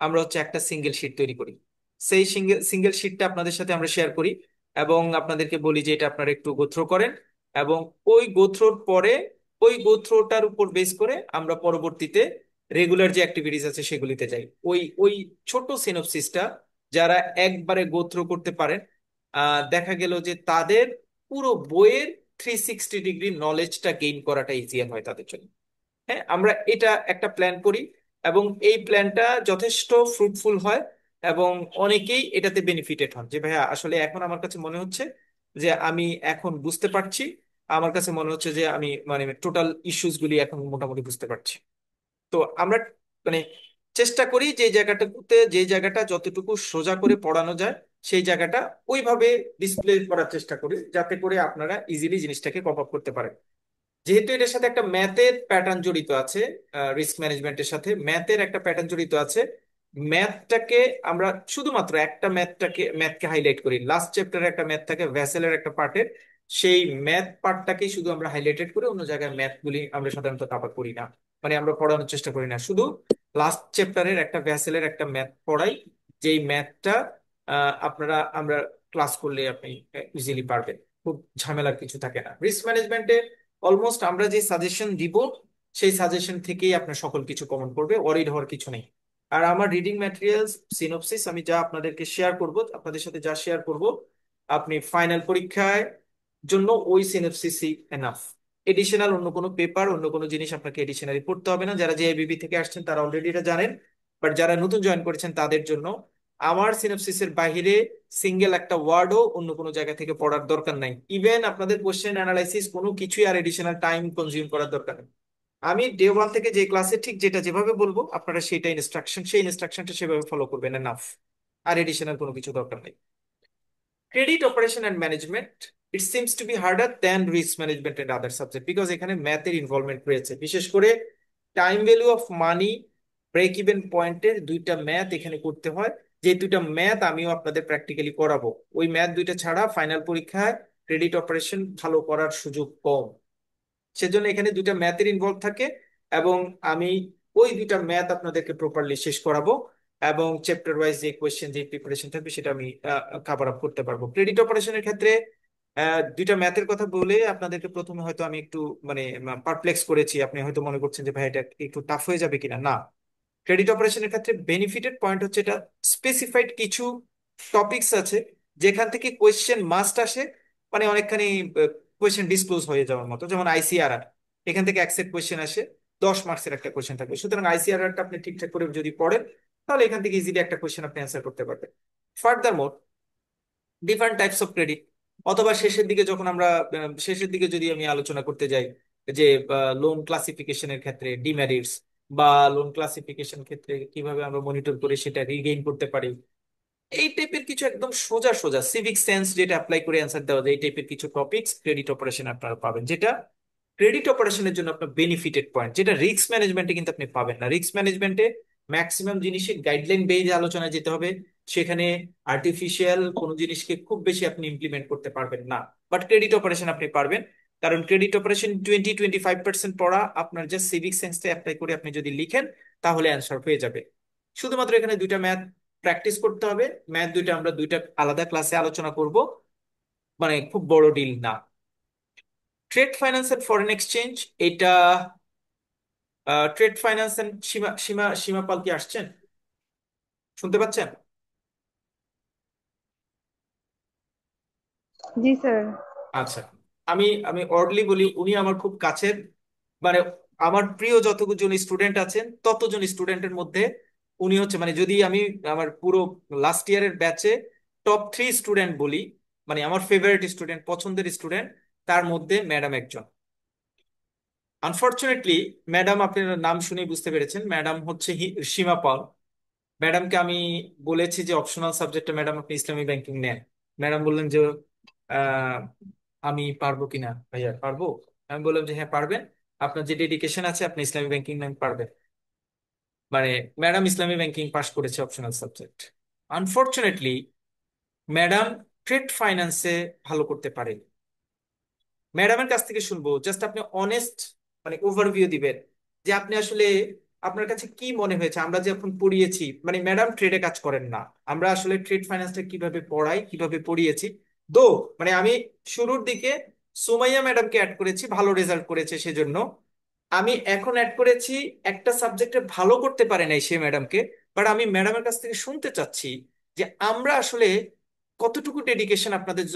আমরা হচ্ছে একটা সিঙ্গেল শিট তৈরি করি। সেই সিঙ্গেল সিঙ্গেল শিটটা আপনাদের সাথে আমরা শেয়ার করি এবং আপনাদেরকে বলি যে এটা আপনারা একটু গোথ্রো করেন, এবং ওই গোথ্রোর পরে ওই গোথ্রোটার উপর বেস করে আমরা পরবর্তীতে রেগুলার যে অ্যাক্টিভিটিস আছে সেগুলিতে যাই। ওই ওই ছোট সিনপসিসটা যারা একবারে গোথ্রো করতে পারেন, দেখা গেল যে তাদের পুরো বইয়ের 360 ডিগ্রি নলেজটা গেইন করাটা ইজিয়ার হয় তাদের জন্য। হ্যাঁ, আমরা এটা একটা প্ল্যান করি এবং এই প্ল্যানটা যথেষ্ট ফ্রুটফুল হয় এবং অনেকেই এটাতে বেনিফিটেড হন, যে ভাইয়া আসলে এখন আমার কাছে মনে হচ্ছে যে আমি এখন বুঝতে পারছি, আমার কাছে মনে হচ্ছে যে আমি মানে টোটাল ইস্যুস গুলি এখন মোটামুটি বুঝতে পারছি। তো আমরা মানে চেষ্টা করি যে জায়গাটা যতটুকু সোজা করে পড়ানো যায় সেই জায়গাটা ওইভাবে ডিসপ্লে করার চেষ্টা করি, যাতে করে আপনারা ইজিলি জিনিসটাকে কপ আপ করতে পারেন। যেহেতু এটার সাথে একটা ম্যাথের প্যাটার্ন জড়িত আছে, রিস্ক ম্যানেজমেন্টের সাথে ম্যাথের একটা প্যাটার্ন জড়িত আছে, ম্যাথটাকে আমরা শুধুমাত্র একটা ম্যাথকে হাইলাইট করি। লাস্ট চ্যাপ্টারে একটা ম্যাথ থাকে ভ্যাসেলের একটা পার্টের, সেই ম্যাথ পার্টটাকেই শুধু আমরা হাইলাইটেড করে অন্য জায়গায় ম্যাথগুলি আমরা সাধারণত কাভার করি না, মানে আমরা পড়ানোর চেষ্টা করি না। শুধু লাস্ট চ্যাপ্টারের একটা ভ্যাসেলের একটা ম্যাথ পড়াই, যেই ম্যাথটা আপনারা আমরা ক্লাস করলে আপনি ইজিলি পারবেন, খুব ঝামেলার কিছু থাকে না। রিস্ক ম্যানেজমেন্টে অলমোস্ট আমরা যে সাজেশন দিব সেই সাজেশন থেকেই আপনার সকল কিছু কমন পড়বে, ওয়ারিড হওয়ার কিছু নেই। আর আমার রিডিং ম্যাটেরিয়ালস সিনopসিস আমি যা আপনাদেরকে শেয়ার করব, আপনাদের সাথে যা শেয়ার করব, আপনি ফাইনাল পরীক্ষায় জন্য ওই সিনopসিসই এনাফ। এডিশনাল অন্য কোনো পেপার অন্য কোনো জিনিস আপনাকে এডিশনালি পড়তে হবে না। যারা জেআইবিবি থেকে আসছেন তারা অলরেডি এটা জানেন, বাট যারা নতুন জয়েন করেছেন তাদের জন্য আমার সিনopসিসের বাইরে সিঙ্গেল একটা ওয়ার্ডও অন্য কোনো জায়গা থেকে পড়ার দরকার নাই। ইভেন আপনাদের কোশ্চেন অ্যানালাইসিস কোনো কিছুই আর এডিশনাল টাইম কনজিউম করার দরকার নেই। আমি ডে ওয়ান থেকে যে ক্লাসে ঠিক যেটা যেভাবে বলবো আপনারা সেই ইনস্ট্রাকশনটা সেভাবে ফলো করবেন, এনাফ। আর এডিশনাল কোনো কিছু দরকার নেই। Credit operation and management, it seems to be harder than risk management and other subject, because এখানে ম্যাথের ইনভলভমেন্ট রয়েছে। বিশেষ করে time value of money, break even পয়েন্টের দুইটা ম্যাথ এখানে করতে হয়। যে দুইটা ম্যাথ আমিও আপনাদের প্র্যাকটিক্যালি করাবো, ওই ম্যাথ দুইটা ছাড়া ফাইনাল পরীক্ষায় ক্রেডিট অপারেশন ভালো করার সুযোগ কম। সেজন্য এখানে দুইটা ম্যাথের ইনভলভ থাকে, এবং আমি ওই দুইটা ম্যাথ আপনাদেরকে প্রপারলি শেষ করাবো, এবং চ্যাপ্টার ওয়াইজ যে কোয়েশ্চেন যে প্রিপারেশন থাকবে সেটা আমি কভার আপ করতে পারবো। ক্রেডিট অপারেশনের ক্ষেত্রে দুইটা ম্যাথের কথা বলে আপনাদেরকে প্রথমে হয়তো আমি একটু মানে পারপ্লেক্স করেছি, আপনি হয়তো মনে করছেন যে ভাই এটা একটু টাফ হয়ে যাবে কিনা। না, ক্রেডিট অপারেশনের ক্ষেত্রে বেনিফিটেড পয়েন্ট হচ্ছে এটা স্পেসিফাইড কিছু টপিকস আছে যেখান থেকে কোয়েশ্চেন মাস্ট আসে, মানে অনেকখানি কোয়েশ্চেন ডিসক্লোজ হয়ে যাওয়ার মতো। যেমন আইসিআরআর, এখান থেকে অ্যাকসেপ্ট কোয়েশ্চেন আসে, 10 মার্কসের একটা কোয়েশ্চেন থাকবে। সুতরাং আইসিআরআরটা আপনি ঠিকঠাক করে যদি পড়েন তাহলে এখান থেকে ইজিলি একটা কোয়েশ্চেন আপনি অ্যান্সার করতে পারবেন। Further more different types of credit, অথবা শেষের দিকে যখন আমরা শেষের দিকে যদি আমি আলোচনা করতে যাই যে লোন ক্লাসিফিকেশনের ক্ষেত্রে ডিমেরিটস, বা লোন ক্লাসিফিকেশন ক্ষেত্রে কিভাবে আমরা মনিটর করে সেটা রিগেইন করতে পারি, এই টাইপের কিছু একদম সোজা সোজা সিভিক সেন্স যেটা অ্যাপ্লাই করে অ্যান্সার দেওয়া যায়, এই টাইপের কিছু টপিকস ক্রেডিট অপারেশন আপনারা পাবেন, যেটা ক্রেডিট অপারেশনের জন্য আপনার বেনিফিটেড পয়েন্ট, যেটা রিস্ক ম্যানেজমেন্টে কিন্তু আপনি পাবেন না। রিস্ক ম্যানেজমেন্টে ম্যাক্সিমাম জিনিসের গাইডলাইন বেইজ আলোচনায় যেতে হবে, সেখানে আর্টিফিশিয়াল কোনো জিনিসকে খুব বেশি আপনি ইমপ্লিমেন্ট করতে পারবেন না। বাট ক্রেডিট অপারেশন আপনি পারবেন, কারণ ক্রেডিট অপারেশন 20-25% পড়া আপনার জাস্ট সিভিক সেন্সটা অ্যাপ্লাই করে আপনি যদি লিখেন তাহলে অ্যান্সার হয়ে যাবে। শুধুমাত্র এখানে দুইটা ম্যাথ প্র্যাকটিস করতে হবে। ম্যাথ দুইটা আমরা দুইটা আলাদা ক্লাসে আলোচনা করব, মানে খুব বড় ডিল না। Trade finance and foreign exchange, এটা trade finance and Sima Sima Sima Pal কি আসছেন, শুনতে পাচ্ছেন? জি স্যার। আচ্ছা, আমি আমি অর্ডলি বলি, উনি আমার খুব কাছের, মানে আমার প্রিয় যতজন স্টুডেন্ট আছেন ততজন স্টুডেন্টের মধ্যে উনি হচ্ছে, মানে যদি আমি আমার পুরো লাস্ট ইয়ারের ব্যাচে টপ 3 স্টুডেন্ট বলি, মানে আমার ফেভারিট স্টুডেন্ট, পছন্দের স্টুডেন্ট, তার মধ্যে ম্যাডাম একজন। আনফর্চুনেটলি ম্যাডাম, আপনার নাম শুনেই বুঝতে পেরেছেন, ম্যাডাম হচ্ছে সীমা পাল। ম্যাডামকে আমি বলেছি যে অপশনাল সাবজেক্টে ম্যাডাম আপনি ইসলামী ব্যাংকিং নেন। ম্যাডাম বললেন যে আহ, আমি পারবো কিনা ভাইয়া, পারবো। আমি বললাম যে হ্যাঁ পারবেন, আপনার যে ডেডিকেশন আছে আপনি ইসলামী ব্যাংকিং নেন, পারবেন। মানে ম্যাডাম ইসলামী ব্যাংকিং পাশ করেছে optional subject. Unfortunately madam trade ফাইন্যান্সে ভালো করতে পারে। ম্যাডামের কাছ থেকে শুনবো, জাস্ট আপনি অনেস্ট মানে ওভারভিউ দিবেন যে আপনি আসলে আপনার কাছে কি মনে হয়েছে আমরা যে এখন পড়িয়েছি। মানে ম্যাডাম ট্রেডে কাজ করেন না, আমরা আসলে ট্রেড ফাইন্যান্সটা কিভাবে পড়াই কিভাবে পড়িয়েছি। দো মানে আমি শুরুর দিকে সুমাইয়া ম্যাডামকে অ্যাড করেছি, ভালো রেজাল্ট করেছে সেজন্য। আমি এখন অ্যাড করেছি একটা সাবজেক্টে ভালো করতে পারে নাই সে ম্যাডামকে, বাট আমি ম্যাডামের কাছ থেকে শুনতে চাচ্ছি যে আমরা আসলে কতটুকু ডেডিকেশন আপনাদের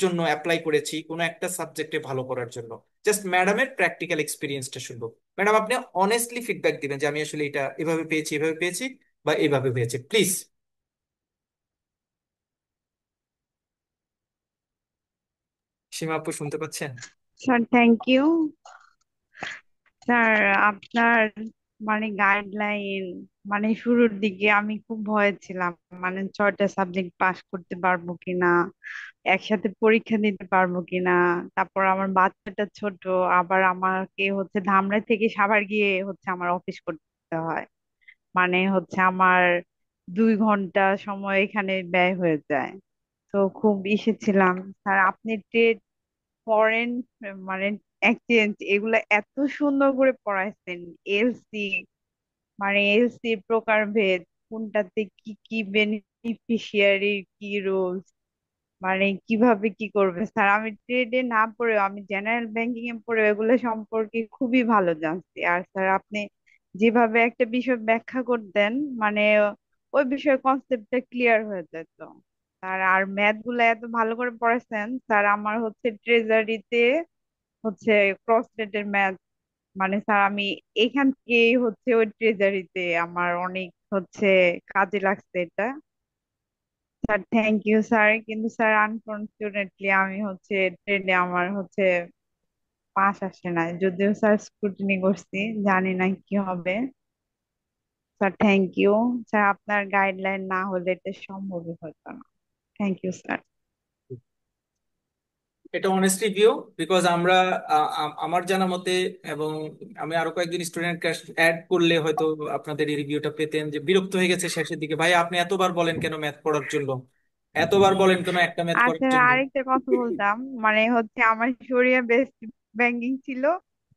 জন্য অ্যাপ্লাই করেছি কোনো একটা সাবজেক্টে ভালো করার জন্য। জাস্ট ম্যাডামের প্র্যাকটিক্যাল এক্সপিরিয়েন্সটা শুনবো। ম্যাডাম আপনি অনেস্টলি ফিডব্যাক দিবেন যে আমি আসলে এটা এভাবে পেয়েছি এভাবে পেয়েছি বা এভাবে পেয়েছি, প্লিজ। সীমা আপু শুনতে পাচ্ছেন? Sir thank you. স্যার আপনার মানে গাইডলাইন, মানে শুরুর দিকে আমি খুব ভয়ে ছিলাম, মানে 6টা সাবজেক্ট পাশ করতে পারবো কিনা, একসাথে পরীক্ষা দিতে পারবো কিনা। তারপর আমার বাচ্চাটা ছোট, আবার আমাকে হচ্ছে ধামরাই থেকে সাভার গিয়ে হচ্ছে আমার অফিস করতে হয়, মানে হচ্ছে আমার 2 ঘন্টা সময় এখানে ব্যয় হয়ে যায়। তো খুব ছিলাম। স্যার আপনি ট্রেড, ফরেন, মানে এক্সচেঞ্জ, এগুলা এত সুন্দর করে পড়াইছেন। এলসি, মানে এলসি প্রকারভেদ, কোনটাতে কি কি বেনিফিশিয়ারি, কি রুলস, মানে কিভাবে কি করবে। স্যার আমি ট্রেডে না পড়েও আমি জেনারেল ব্যাংকিং এ পড়ে এগুলো সম্পর্কে খুবই ভালো জানছি। আর স্যার আপনি যেভাবে একটা বিষয় ব্যাখ্যা করতেন, মানে ওই বিষয়ের কনসেপ্টটা ক্লিয়ার হয়ে যেত। স্যার আর ম্যাথ গুলো এত ভালো করে পড়াচ্ছেন স্যার, আমার হচ্ছে ট্রেজারিতে হচ্ছে ক্রস রেটের ম্যাথ, মানে স্যার আমি এখান থেকেই হচ্ছে ওই ট্রেজারিতে আমার অনেক হচ্ছে কাজে লাগছে এটা। স্যার থ্যাংক ইউ স্যার, কিন্তু স্যার আনফরচুনেটলি আমি হচ্ছে ট্রেনে আমার হচ্ছে পাস আসে নাই, যদিও স্যার স্ক্রুটিনি করছি, জানি না কি হবে। স্যার থ্যাংক ইউ স্যার, আপনার গাইডলাইন না হলে এটা সম্ভবই হতো না। Thank you sir. এটা অনেস্টলি ভিউ, বিকজ আমরা আমার জানা মতে, এবং আমি আরো কয়েকজন স্টুডেন্ট অ্যাড করলে হয়তো আপনাদের এই রিভিউটা পেতেন, যে বিরক্ত হয়ে গেছে শেষের দিকে, ভাই আপনি এতবার বলেন কেন ম্যাথ পড়ার জন্য, এতবার বলেন কেন একটা ম্যাথ করার আচ্ছা জন্য। আরেকটা কথা বলতাম, মানে হচ্ছে আমার শরিয়া বেস্ট ব্যাংকিং ছিল।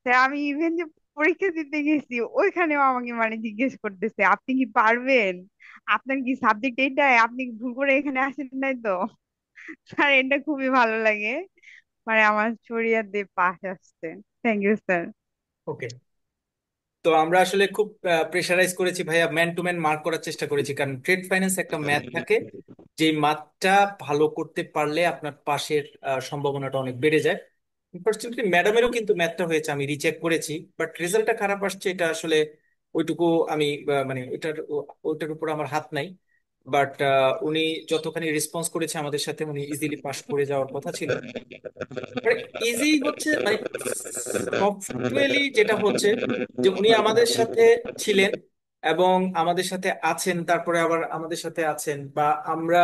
স্যার আমি ইভেন যে পরীক্ষা দিতে গেছি ওইখানেও আমাকে মানে জিজ্ঞেস করতেছে আপনি কি পারবেন, আপনার কি সাবজেক্ট এইটাই, আপনি কি ভুল করে এখানে আসেন নাই তো। স্যার এটা খুবই ভালো লাগে, মানে আমার শরিয়া দিয়ে পাস আসছে। Thank you sir. ওকে, তো আমরা আসলে খুব প্রেশারাইজ করেছি ভাইয়া, ম্যান টু ম্যান মার্ক করার চেষ্টা করেছি, কারণ ট্রেড ফাইন্যান্স একটা ম্যাথ থাকে, যে ম্যাথটা ভালো করতে পারলে আপনার পাশের সম্ভাবনাটা অনেক বেড়ে যায়। আনফরচুনেটলি ম্যাডামেরও কিন্তু ম্যাথটা হয়েছে, আমি রিচেক করেছি, বাট রেজাল্টটা খারাপ আসছে, এটা আসলে ওইটুকু আমি মানে ওইটার উপর আমার হাত নাই। বাট উনি যতখানি রেসপন্স করেছে আমাদের সাথে, উনি ইজিলি পাস করে যাওয়ার কথা ছিল। মানে ইজি হচ্ছে, মানে সফটওয়্যারলি যেটা হচ্ছে, যে উনি আমাদের সাথে ছিলেন এবং আমাদের সাথে আছেন, তারপরে আবার আমাদের সাথে আছেন, বা আমরা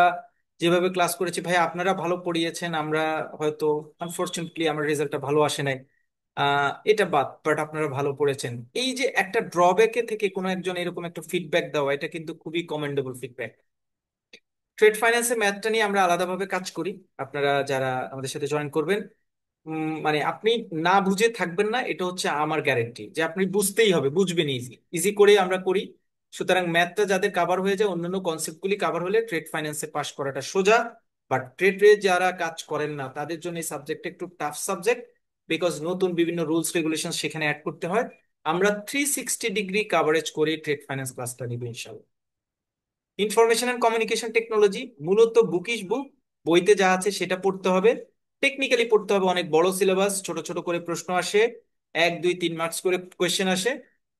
যেভাবে ক্লাস করেছি, ভাই আপনারা ভালো পড়িয়েছেন, আমরা হয়তো আনফরচুনেটলি আমার রেজাল্টটা ভালো আসে নাই, এটা বাদ, বাট আপনারা ভালো পড়েছেন। এই যে একটা ড্রব্যাকে থেকে কোনো একজন এরকম একটা ফিডব্যাক দেওয়া, এটা কিন্তু খুবই কমেন্ডেবল ফিডব্যাক। ট্রেড ফাইন্যান্সে ম্যাথটা নিয়ে আমরা আলাদাভাবে কাজ করি, আপনারা যারা আমাদের সাথে জয়েন করবেন, মানে আপনি না বুঝে থাকবেন না, এটা হচ্ছে আমার গ্যারেন্টি, যে আপনি বুঝতেই হবে, বুঝবেন, ইজি ইজি করে আমরা করি। সুতরাং ম্যাথটা যাদের কাভার হয়ে যায়, অন্যান্য কনসেপ্টগুলি কাভার হলে ট্রেড ফাইন্যান্সে পাশ করাটা সোজা। বাট ট্রেডে যারা কাজ করেন না, তাদের জন্য এই সাবজেক্ট একটু টাফ সাবজেক্ট, বিকজ নতুন বিভিন্ন রুলস রেগুলেশন সেখানে অ্যাড করতে হয়। আমরা 360 ডিগ্রি কাভারেজ করে ট্রেড ফাইন্যান্স ক্লাসটা নিব ইনশাল্লাহ। ইনফরমেশন অ্যান্ড কমিউনিকেশন টেকনোলজি মূলত বুকিশ বুক, বইতে যা আছে সেটা পড়তে হবে, টেকনিক্যালি পড়তে হবে, অনেক বড় সিলেবাস, ছোট ছোট করে প্রশ্ন আসে, 1 2 3 মার্কস করে কোয়েশ্চেন আসে।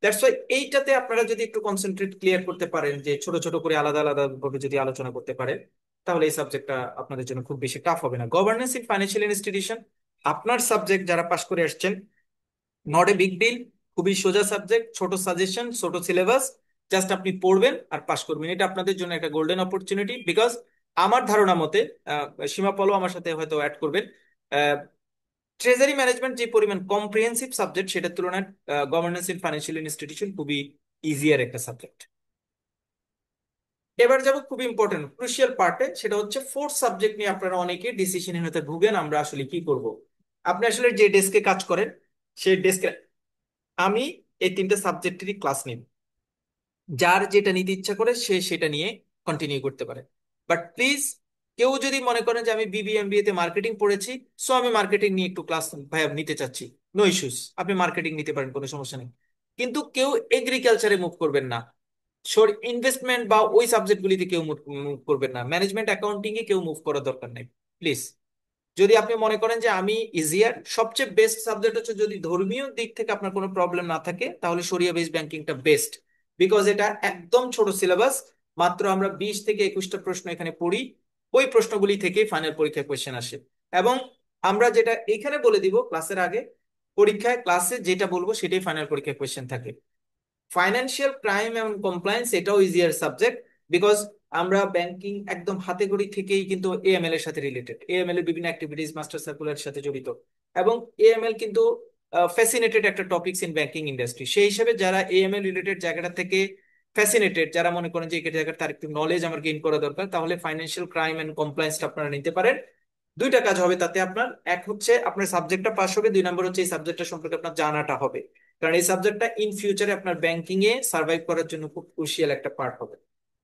দ্যাটস ওয়াই এইটাতে আপনারা যদি একটু কনসেন্ট্রেট ক্লিয়ার করতে পারেন, যে ছোট ছোট করে আলাদা আলাদা ভাবে যদি আলোচনা করতে পারেন, তাহলে এই সাবজেক্টটা আপনাদের জন্য খুব বেশি টাফ হবে না। গভর্নেন্স ইন ফাইন্যান্সিয়াল ইনস্টিটিউশন, আপনার সাবজেক্ট যারা পাশ করে আসছেন, নট এ বিগ ডিল, খুবই সোজা সাবজেক্ট, ছোট সাজেশন, ছোট সিলেবাস, জাস্ট আপনি পড়বেন আর পাশ করবেন, এটা আপনাদের জন্য একটা গোল্ডেন অপরচুনিটি। বিকজ আমার ধারণা মতে, সীমা পলও আমার সাথে হয়তো অ্যাড করবেন, ট্রেজারি ম্যানেজমেন্ট যে পরিমাণ কম্প্রিহেন্সিভ সাবজেক্ট, সেটার তুলনায় গভর্নেন্স ইন ফাইন্যান্সিয়াল ইনস্টিটিউশন খুবই ইজিয়ার একটা সাবজেক্ট। এবার যাব খুব ইম্পর্টেন্ট ক্রুশিয়াল পার্টে, সেটা হচ্ছে ফোর্থ সাবজেক্ট নিয়ে আপনারা অনেকে ডিসিশনহীনতায় ভুগেন, আমরা আসলে কি করব। আপনি আসলে যে ডেস্কে কাজ করেন, সেই ডেস্কে আমি এই 3টে সাবজেক্টেরই ক্লাস নিব, যার যেটা নিতে ইচ্ছা করে সে সেটা নিয়ে কন্টিনিউ করতে পারে। বাট প্লিজ, কেউ যদি মনে করেন যে আমি বিবিএমবিএ তে মার্কেটিং পড়েছি, সো আমি মার্কেটিং নিয়ে একটু ক্লাস ভাইয়া নিতে চাচ্ছি, নো ইস্যুস, আপনি মার্কেটিং নিতে পারেন, কোনো সমস্যা নেই। কিন্তু কেউ এগ্রিকালচারে মুভ করবেন না, ইনভেস্টমেন্ট বা ওই সাবজেক্টগুলিতে কেউ মুভ করবেন না, ম্যানেজমেন্ট অ্যাকাউন্টিং এ কেউ মুভ করার দরকার নেই প্লিজ। যদি আপনি মনে করেন যে আমি ইজিয়ার, সবচেয়ে বেস্ট সাবজেক্ট হচ্ছে, যদি ধর্মীয় দিক থেকে আপনার কোনো প্রবলেম না থাকে, তাহলে শরিয়া বেসড ব্যাংকিংটা বেস্ট, বিকজ এটা একদম ছোট সিলেবাস, মাত্র আমরা 20 থেকে 21টা প্রশ্ন এখানে পড়ি, ওই প্রশ্নগুলি থেকে ফাইনাল পরীক্ষায় কোয়েশ্চেন আসে। এবং আমরা যেটা এখানে বলে দিব ক্লাসের আগে, পরীক্ষায় ক্লাসে যেটা বলবো সেটাই ফাইনাল পরীক্ষায় কোয়েশ্চেন থাকে। ফাইন্যান্সিয়াল ক্রাইম এবং কমপ্লায়েন্স এটাও ইজিয়ার সাবজেক্ট, বিকজ আমরা ব্যাংকিং একদম হাতে গড়ি থেকেই কিন্তু এএমএল এর সাথে রিলেটেড, এএমএল এর বিভিন্ন অ্যাক্টিভিটিস মাস্টার সার্কুলার সাথে জড়িত, এবং এএমএল কিন্তু ফ্যাসিনেটেড একটা টপিকস ইন ব্যাংকিং ইন্ডাস্ট্রি। সেই হিসেবে যারা এএমএল রিলেটেড জায়গাটা থেকে ফ্যাসিনেটেড, যারা মনে করেন যে এই জায়গায় তার একটু নলেজ আমার গেইন করা দরকার, তাহলে ফাইন্যান্সিয়াল ক্রাইম এন্ড কমপ্লায়েন্সটা আপনারা নিতে পারেন। দুইটা কাজ হবে তাতে আপনার, এক হচ্ছে আপনার সাবজেক্টটা পাস হবে, দুই নম্বর হচ্ছে এই সাবজেক্টটা সম্পর্কে আপনার জানাটা হবে, কারণ এই সাবজেক্টটা ইন ফিউচারে আপনার ব্যাংকিং এ সার্ভাইভ করার জন্য খুব ক্রুশিয়াল একটা পার্ট হবে।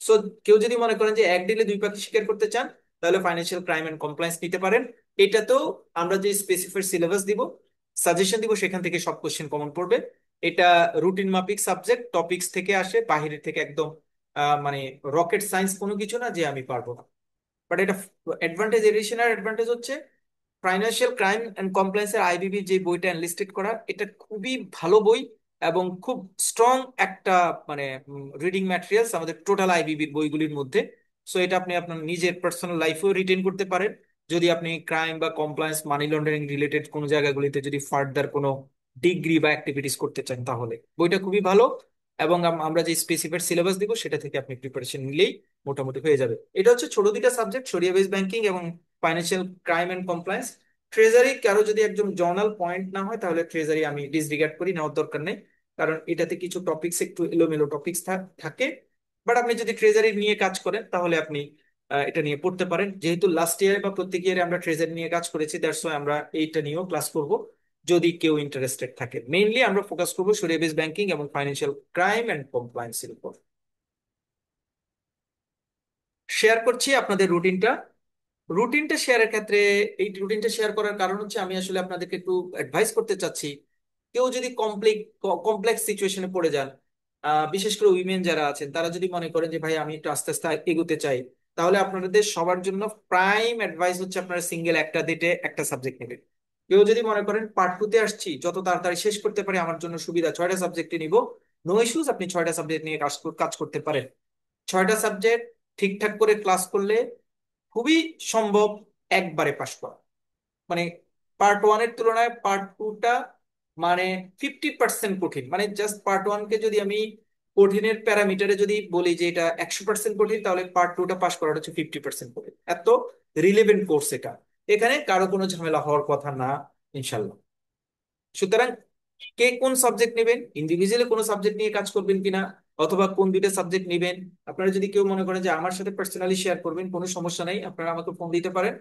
সো কেউ যদি মনে করেন যে এক ডিলে দুই পাখি শিকার করতে চান, তাহলে ফাইন্যান্সিয়াল ক্রাইম এন্ড কমপ্লায়েন্স নিতে পারেন। এটাতেও আমরা যে স্পেসিফাইড সিলেবাস দিব, সাজেশন দিব, সেখান থেকে সব কোশ্চেন কমন পড়বে। এটা রুটিন মাফিক সাবজেক্ট, টপিকস থেকে আসে, বাহিরের থেকে একদম মানে রকেট সায়েন্স কোনো কিছু না যে আমি পারবো না। বাট এটা অ্যাডভান্টেজ, এডিশনাল অ্যাডভান্টেজ হচ্ছে ফাইন্যান্সিয়াল ক্রাইম এন্ড কমপ্লায়েন্স এর আইবিবি যে বইটা এনলিস্টেড করা, এটা খুবই ভালো বই এবং খুব স্ট্রং একটা মানে রিডিং ম্যাটেরিয়ালস আমাদের টোটাল আইবিবির বইগুলির মধ্যে। সো এটা আপনি আপনার নিজের পার্সোনাল লাইফেও রিটেন করতে পারেন, যদি আপনি ক্রাইম বা কমপ্লায়েন্স, মানি লন্ডারিং রিলেটেড কোনো জায়গাগুলিতে যদি ফার্দার কোনো ডিগ্রি বা অ্যাক্টিভিটিস করতে চান, তাহলে বইটা খুবই ভালো। এবং আমরা যে স্পেসিফিক সিলেবাস দিব সেটা থেকে আপনি প্রিপারেশন নিলেই মোটামুটি হয়ে যাবে। এটা হচ্ছে ছোট দুইটা সাবজেক্ট, শরিয়া বেস ব্যাংকিং এবং financial crime and compliance. Treasury কারো যদি একদম জর্নাল পয়েন্ট না হয়, তাহলে ট্রেজারি আমি ডিসরিগার্ড করি, নেওয়ার দরকার নেই, কারণ এটাতে কিছু টপিকস একটু এলোমেলো টপিকস থাকে। বাট আপনি যদি ট্রেজারি নিয়ে কাজ করেন, তাহলে আপনি এটা নিয়ে পড়তে পারেন। যেহেতু লাস্ট ইয়ারে বা প্রত্যেক ইয়ারে আমরা ট্রেজারি নিয়ে কাজ করেছি, দ্যাটস ওয়াই আমরা এইটা নিয়েও ক্লাস করব, যদি কেউ ইন্টারেস্টেড থাকে। মেইনলি আমরা ফোকাস করবো শরিয়া বেস ব্যাংকিং এবং ফাইন্যান্সিয়াল ক্রাইম এন্ড কমপ্লায়েন্স এর উপর। শেয়ার করছি আপনাদের রুটিনটা। রুটিনটা শেয়ারের ক্ষেত্রে, এই রুটিনটা শেয়ার করার কারণ হচ্ছে আমি আসলে আপনাদেরকে একটু অ্যাডভাইস করতে চাচ্ছি। কেউ যদি কমপ্লেক্স সিচুয়েশনে পড়ে যান, বিশেষ করে উইমেন যারা আছেন, তারা যদি মনে করেন যে ভাই আমি একটু আস্তে আস্তে এগোতে চাই, তাহলে আপনাদের সবার জন্য প্রাইম অ্যাডভাইস হচ্ছে আপনারা সিঙ্গেল একটা ডেটে একটা সাবজেক্ট নেবেন। কেউ যদি মনে করেন পার্ট টু তে আসছি, যত তাড়াতাড়ি শেষ করতে পারি আমার জন্য সুবিধা, 6টা সাবজেক্টে নিব, নো ইস্যুস, আপনি 6টা সাবজেক্ট নিয়ে কাজ করতে পারেন। 6টা সাবজেক্ট ঠিকঠাক করে ক্লাস করলে খুবই সম্ভব একবারে পাশ করা। মানে পার্ট ওয়ান এর তুলনায় পার্ট টুটা মানে 50% কঠিন। মানে জাস্ট পার্ট ওয়ান কে যদি আমি কঠিনের প্যারামিটারে যদি বলি যে এটা 100% কঠিন, তাহলে পার্ট টুটা পাস করাটা হচ্ছে 50% কঠিন। এত রিলেভেন্ট কোর্স এটা, এখানে কারো কোনো ঝামেলা হওয়ার কথা না, ইনশাল্লাহ। সুতরাং কে কোন সাবজেক্ট নেবেন, ইন্ডিভিজুয়ালি কোনো সাবজেক্ট নিয়ে কাজ করবেন কিনা, অথবা কোন দুইটা সাবজেক্ট নেবেন, আপনারা যদি কেউ মনে করেন যে আমার সাথে পার্সোনালি শেয়ার করবেন, কোনো সমস্যা নাই, আপনারা আমাকে ফোন দিতে পারেন,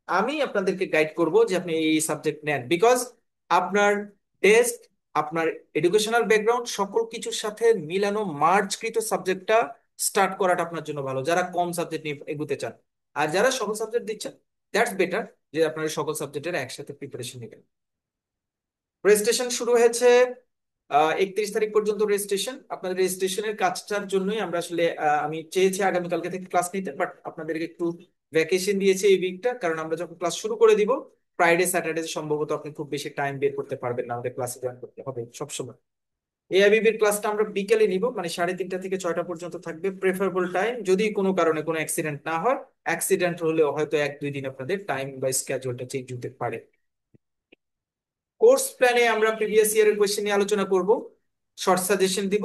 আমি আপনাদেরকে গাইড করব যে আপনি এই সাবজেক্ট নেন। বিকজ আপনার টেস্ট, আপনার এডুকেশনাল ব্যাকগ্রাউন্ড সকল কিছুর সাথে মিলানো মার্জকৃত সাবজেক্টটা স্টার্ট করাটা আপনার জন্য ভালো, যারা কম সাবজেক্ট নিয়ে এগোতে চান। আর যারা সকল সাবজেক্ট দিচ্ছেন, দ্যাটস বেটার যে আপনারা সকল সাবজেক্টের একসাথে প্রিপারেশন নেবেন। রেজিস্ট্রেশন শুরু হয়েছে 31 তারিখ পর্যন্ত রেজিস্ট্রেশন। আপনাদের রেজিস্ট্রেশনের কাজটার জন্যই আমরা আসলে আমি চেয়েছি আগামীকালকে থেকে ক্লাস নিতে, বাট আপনাদেরকে একটু ভ্যাকেশন দিয়েছে এই উইকটা, কারণ আমরা যখন ক্লাস শুরু করে দিব ফ্রাইডে স্যাটারডে সম্ভবত আপনি খুব বেশি টাইম বের করতে পারবেন না, আমাদের ক্লাসে জয়েন করতে হবে সবসময়। এআইবিবির ক্লাসটা আমরা বিকেলে নিব, মানে 3:30 থেকে 6টা পর্যন্ত থাকবে প্রেফারেবল টাইম, যদি কোনো কারণে কোনো অ্যাক্সিডেন্ট না হয়। অ্যাক্সিডেন্ট হলেও হয়তো 1-2 দিন আপনাদের টাইম বা স্কেজুলটা চেঞ্জ হতে পারে। কোর্স প্ল্যানে আমরা প্রিভিয়াস ইয়ারের কোয়েশ্চেন নিয়ে আলোচনা করব, শর্ট সাজেশন দিব।